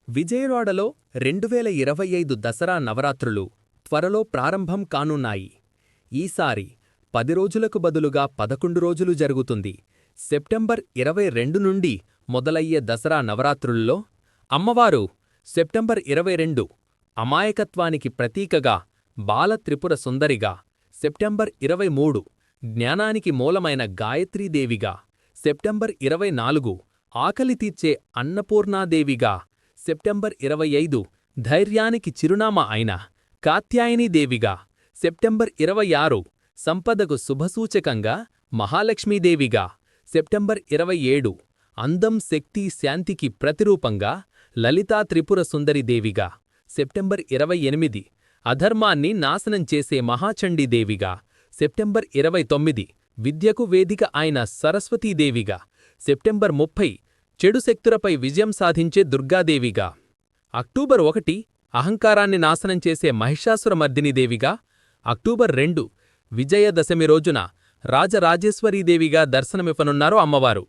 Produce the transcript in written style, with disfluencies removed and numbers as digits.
విజయవాడలో 2025 దసరా నవరాత్రులు త్వరలో ప్రారంభం కానున్నాయి. ఈసారి 10 రోజులకు బదులుగా 11 రోజులు జరుగుతుంది. సెప్టెంబర్ 22 నుండి మొదలయ్యే దసరా నవరాత్రుల్లో అమ్మవారు సెప్టెంబర్ 22 అమాయకత్వానికి ప్రతీకగా, బాల త్రిపుర సుందరిగా, సెప్టెంబర్ 23 జ్ఞానానికి మూలమైన గాయత్రీదేవిగా, సెప్టెంబర్ 24 ఆకలి తీర్చే అన్నపూర్ణాదేవిగా, సెప్టెంబర్ 25 ధైర్యానికి చిరునామా అయిన కాత్యాయనీదేవిగా, సెప్టెంబర్ 26 సంపదకు శుభసూచకంగా మహాలక్ష్మీదేవిగా, సెప్టెంబర్ 27 అందం, శక్తి, శాంతికి ప్రతిరూపంగా లలితా త్రిపుర సుందరిదేవిగా, సెప్టెంబర్ 28 అధర్మాన్ని నాశనం చేసే మహాచండీదేవిగా, సెప్టెంబర్ 29 విద్యకు వేదిక అయిన సరస్వతీదేవిగా, సెప్టెంబర్ 30 చెడు శక్తులపై విజయం సాధించే దుర్గాదేవిగా, అక్టోబర్ 1 అహంకారాన్ని నాశనం చేసే మహిషాసురమర్దినీదేవిగా, అక్టోబర్ 2 విజయదశమి రోజున రాజరాజేశ్వరీదేవిగా దర్శనమివ్వనున్నారు అమ్మవారు.